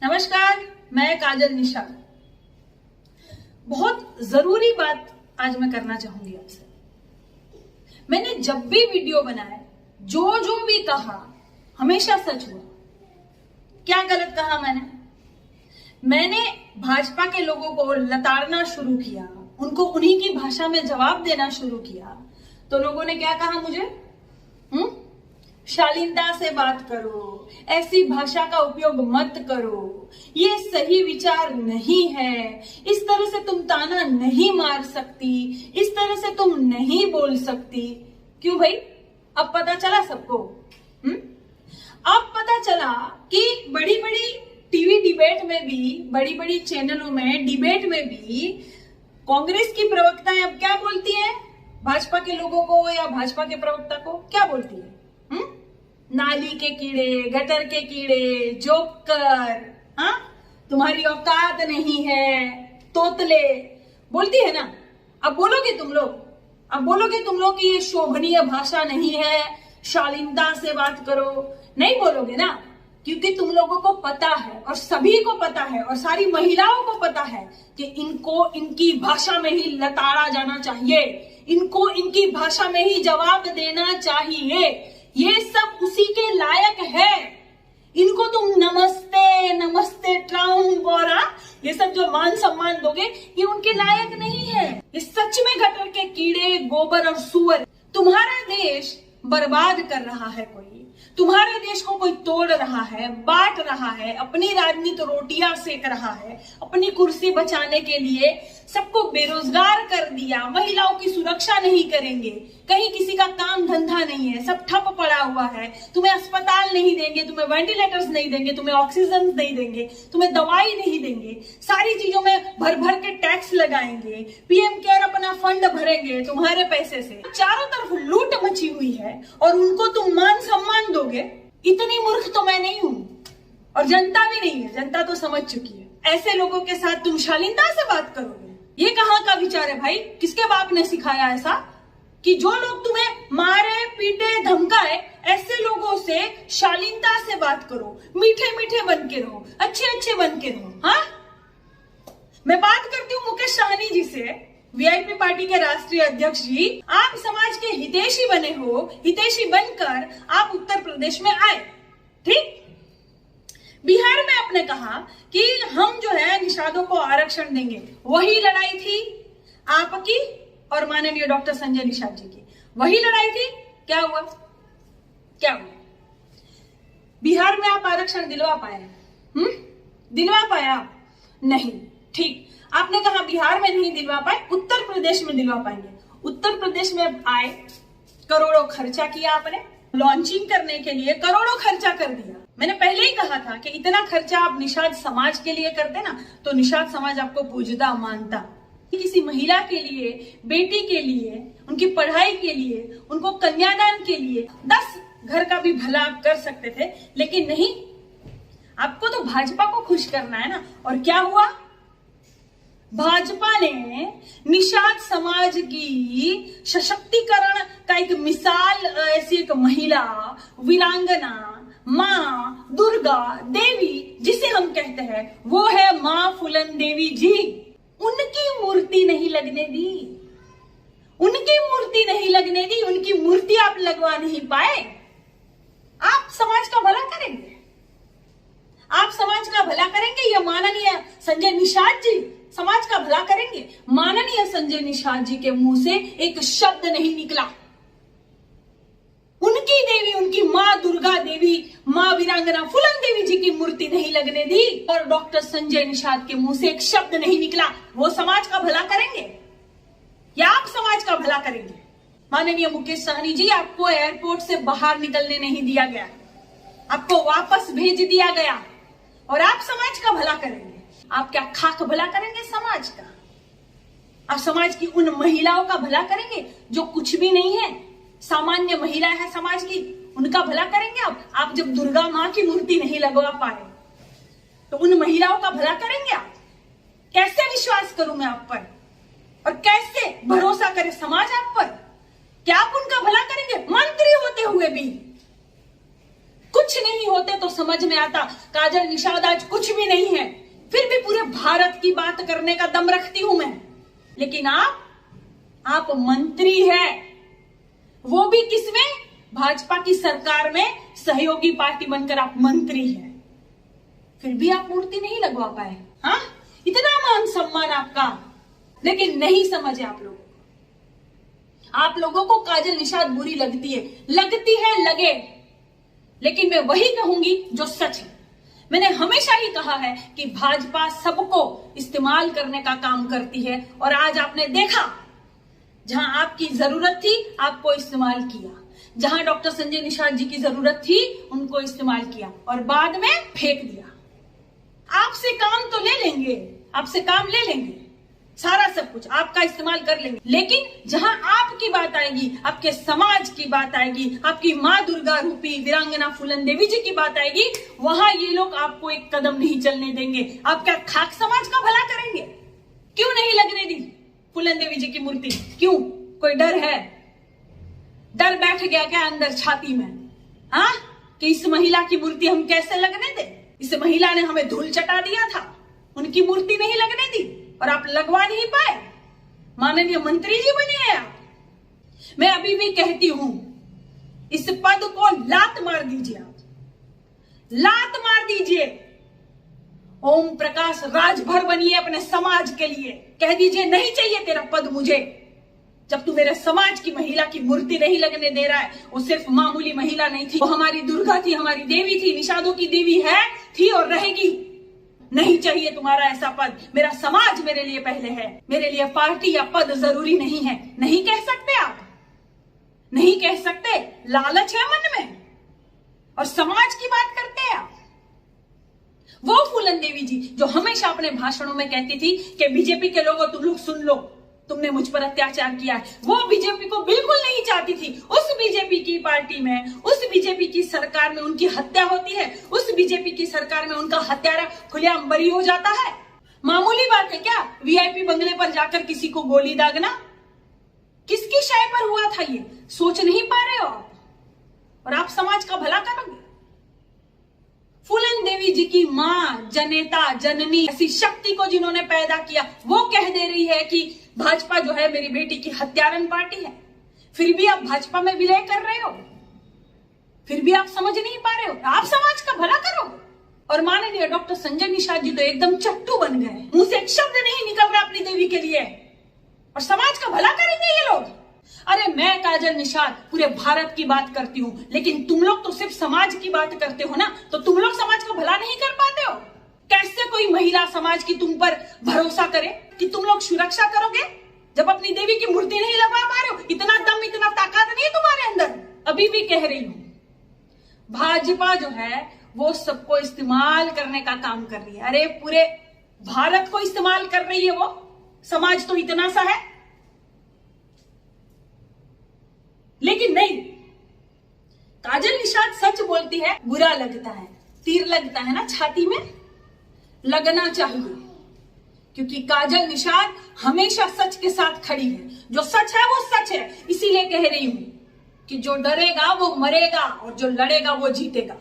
नमस्कार, मैं काजल निशा। बहुत जरूरी बात आज मैं करना चाहूंगी आपसे। मैंने जब भी वीडियो बनाए, जो भी कहा, हमेशा सच हुआ। क्या गलत कहा मैंने भाजपा के लोगों को लताड़ना शुरू किया, उनको उन्हीं की भाषा में जवाब देना शुरू किया, तो लोगों ने क्या कहा मुझे? शालीनता से बात करो, ऐसी भाषा का उपयोग मत करो, ये सही विचार नहीं है, इस तरह से तुम ताना नहीं मार सकती, इस तरह से तुम नहीं बोल सकती। क्यों भाई? अब पता चला सबको। अब पता चला कि बड़ी बड़ी टीवी डिबेट में भी, बड़ी बड़ी चैनलों में डिबेट में भी कांग्रेस की प्रवक्ताएं अब क्या बोलती है? भाजपा के लोगों को या भाजपा के प्रवक्ता को क्या बोलती है? नाली के कीड़े, गटर के कीड़े, जोकर, तुम्हारी औकात नहीं है, तोतले, बोलती है ना। अब बोलोगे तुम लोग कि ये शोभनीय भाषा नहीं है, शालीनता से बात करो? नहीं बोलोगे ना, क्योंकि तुम लोगों को पता है और सभी को पता है और सारी महिलाओं को पता है कि इनको इनकी भाषा में ही लताड़ा जाना चाहिए, इनको इनकी भाषा में ही जवाब देना चाहिए। ये सब उसी के लायक है। इनको तुम नमस्ते ट्राउन बोरा, ये सब जो मान सम्मान दोगे, ये उनके लायक नहीं है। ये सच में गटर के कीड़े, गोबर और सुअर। तुम्हारा देश बर्बाद कर रहा है कोई, तुम्हारे देश को कोई तोड़ रहा है, बांट रहा है, अपनी राजनीति रोटियां सेक रहा है, अपनी कुर्सी बचाने के लिए सबको बेरोजगार कर दिया, महिलाओं की सुरक्षा नहीं करेंगे, कहीं किसी का काम धंधा नहीं है, सब ठप पड़ा हुआ है, तुम्हें अस्पताल नहीं देंगे, तुम्हें वेंटिलेटर्स नहीं देंगे, तुम्हें ऑक्सीजन नहीं देंगे, तुम्हें दवाई नहीं देंगे, सारी चीजों में भर भर के टैक्स लगाएंगे, पीएम केयर अपना फंड भरेंगे तुम्हारे पैसे से। चारों तरफ लूट मची हुई है और उनको तुम मान सम्मान दोगे? इतनी मूर्ख तो मैं नहीं हूं और जनता भी नहीं है, जनता तो समझ चुकी है। ऐसे लोगों के साथ तुम शालीनता से बात करोगे? ये कहाँ का विचार है भाई? किसके बाप ने सिखाया ऐसा कि जो लोग तुम्हें मारे, पीटे, धमकाए, ऐसे लोगों से शालीनता से बात करो, मीठे मीठे बन के रहो, अच्छे बन के रहो। मैं बात करती हूँ मुकेश सहनी जी से, वीआईपी पार्टी के राष्ट्रीय अध्यक्ष जी। आप समाज के हितैषी बने हो, हितैषी बनकर आप उत्तर प्रदेश में आए, ठीक? बिहार में आपने कहा कि हम जो है निषादों को आरक्षण देंगे। वही लड़ाई थी आपकी और माननीय डॉक्टर संजय निषाद जी की, वही लड़ाई थी। क्या हुआ? बिहार में आप आरक्षण दिलवा पाए? दिलवा पाया? नहीं, ठीक। आपने कहा बिहार में नहीं दिलवा पाए, उत्तर प्रदेश में दिलवा पाएंगे। उत्तर प्रदेश में आए, करोड़ों खर्चा किया आपने, लॉन्चिंग करने के लिए करोड़ों खर्चा कर दिया। मैंने पहले ही कहा था कि इतना खर्चा आप निषाद समाज के लिए करते ना, तो निषाद समाज आपको पूजता मानता। किसी महिला के लिए, बेटी के लिए, उनकी पढ़ाई के लिए, उनको कन्यादान के लिए 10 घर का भी भला आप कर सकते थे, लेकिन नहीं। आपको तो भाजपा को खुश करना है ना। और क्या हुआ? भाजपा ने निषाद समाज की सशक्तिकरण का एक मिसाल, ऐसी एक महिला, वीरांगना, माँ दुर्गा देवी जिसे हम कहते हैं, वो है माँ फूलन देवी जी। उनकी मूर्ति नहीं लगने दी, उनकी मूर्ति आप लगवा नहीं पाए। आप समाज का भला करेंगे? या माननीय संजय निषाद जी समाज का भला करेंगे? माननीय संजय निषाद जी के मुंह से एक शब्द नहीं निकला। उनकी देवी, उनकी माँ दुर्गा देवी, माँ वीरांगना फूलन देवी जी की मूर्ति नहीं लगने दी और डॉक्टर संजय निषाद के मुंह से एक शब्द नहीं निकला। वो समाज का भला करेंगे या आप समाज का भला करेंगे? माननीय मुकेश सहनी जी, आपको एयरपोर्ट से बाहर निकलने नहीं दिया गया, आपको वापस भेज दिया गया और आप समाज का भला करेंगे। आप क्या खाक भला करेंगे समाज का? आप समाज की उन महिलाओं का भला करेंगे जो कुछ भी नहीं है, सामान्य महिला है समाज की, उनका भला करेंगे आप? आप जब दुर्गा माँ की मूर्ति नहीं लगवा पाए तो उन महिलाओं का भला करेंगे आप? कैसे विश्वास करूं मैं आप पर और कैसे भरोसा करे समाज आप पर? क्या आप उनका भला करेंगे? मंत्री होते हुए भी कुछ नहीं होते तो समझ में आता काजल निषाद आज कुछ भी नहीं है, फिर भी पूरे भारत की बात करने का दम रखती हूं मैं। लेकिन आप मंत्री है, वो भी किसमें? भाजपा की सरकार में सहयोगी पार्टी बनकर आप मंत्री हैं, फिर भी आप मूर्ति नहीं लगवा पाए। हाँ, इतना मान सम्मान आपका, लेकिन नहीं समझे आप लोगों को काजल निषाद बुरी लगती है लगे, लेकिन मैं वही कहूंगी जो सच है। मैंने हमेशा ही कहा है कि भाजपा सबको इस्तेमाल करने का काम करती है, और आज आपने देखा जहां आपकी जरूरत थी आपको इस्तेमाल किया, जहां डॉक्टर संजय निषाद जी की जरूरत थी उनको इस्तेमाल किया और बाद में फेंक दिया। आपसे काम तो ले लेंगे, आपसे काम ले लेंगे, सारा सब कुछ आपका इस्तेमाल कर लेंगे, लेकिन जहां आपकी बात आएगी, आपके समाज की बात आएगी, आपकी माँ दुर्गा रूपी वीरांगना फूलन देवी जी की बात आएगी, वहां ये लोग आपको एक कदम नहीं चलने देंगे। आप क्या खाक समाज का भला करेंगे? क्यों नहीं लगने दी फूलन देवी जी की मूर्ति? क्यों? कोई डर है? डर बैठ गया क्या अंदर छाती में? हाँ, कि इस महिला की मूर्ति हम कैसे लगने दें? इस महिला ने हमें धूल चटा दिया था, उनकी मूर्ति नहीं लगने दी और आप लगवा नहीं पाए। माननीय मंत्री जी बने हैं आप। मैं अभी भी कहती हूं, इस पद को लात मार दीजिए, आप लात मार दीजिए। ओम प्रकाश राजभर बनिए अपने समाज के लिए, कह दीजिए नहीं चाहिए तेरा पद मुझे। जब तू मेरे समाज की महिला की मूर्ति नहीं लगने दे रहा है, वो सिर्फ मामूली महिला नहीं थी, वो हमारी दुर्गा थी, हमारी देवी थी, निषादों की देवी है, थी और रहेगी। नहीं चाहिए तुम्हारा ऐसा पद। मेरा समाज मेरे लिए पहले है, मेरे लिए पार्टी या पद जरूरी नहीं है। नहीं कह सकते आप, नहीं कह सकते, लालच है मन में और समाज की बात करते हैं आप। वो फूलन देवी जी जो हमेशा अपने भाषणों में कहती थी कि बीजेपी के लोगों तुम लोग सुन लो, तुमने मुझ पर अत्याचार किया है, वो बीजेपी को बिल्कुल नहीं चाहती थी। उस बीजेपी की पार्टी में, उस बीजेपी की सरकार में उनकी हत्या होती है, उस बीजेपी की सरकार में उनका हत्यारा खुलेआम बरी हो जाता है। मामूली बात है क्या वीआईपी बंगले पर जाकर किसी को गोली दागना? किसकी शाय पर हुआ था ये? सोच नहीं पा रहे हो आप, और आप समाज का भला करोगे? फूलन देवी जी की मां, जनेता, जननी, ऐसी शक्ति को जिन्होंने पैदा किया, वो कह दे रही है कि भाजपा जो है मेरी बेटी की हत्यारन पार्टी है, फिर भी आप भाजपा में विलय कर रहे हो, फिर भी आप समझ नहीं पा रहे हो आप समाज का भला करोगे। और माननीय डॉक्टर संजय निषाद जी तो एकदम चट्टू बन गए, मुंह से एक शब्द नहीं निकल रहा अपनी देवी के लिए, और समाज का भला करेंगे ये लोग। अरे मैं काजल निषाद पूरे भारत की बात करती हूँ, लेकिन तुम लोग तो सिर्फ समाज की बात करते हो ना, तो तुम लोग समाज का भला नहीं कर पाते हो। कैसे कोई महिला समाज की तुम पर भरोसा करे कि तुम लोग सुरक्षा करोगे, जब अपनी देवी की मूर्ति नहीं लगा पा रहे हो? इतना दम, इतना ताकत नहीं है तुम्हारे अंदर। अभी भी कह रही हूं, भाजपा जो है वो सबको इस्तेमाल करने का काम कर रही है। अरे पूरे भारत को इस्तेमाल कर रही है वो, समाज तो इतना सा है। लेकिन नहीं, काजल निषाद सच बोलती है, बुरा लगता है, तीर लगता है ना छाती में, लगना चाहिए, क्योंकि काजल निषाद हमेशा सच के साथ खड़ी है। जो सच है वो सच है, इसीलिए कह रही हूं कि जो डरेगा वो मरेगा और जो लड़ेगा वो जीतेगा।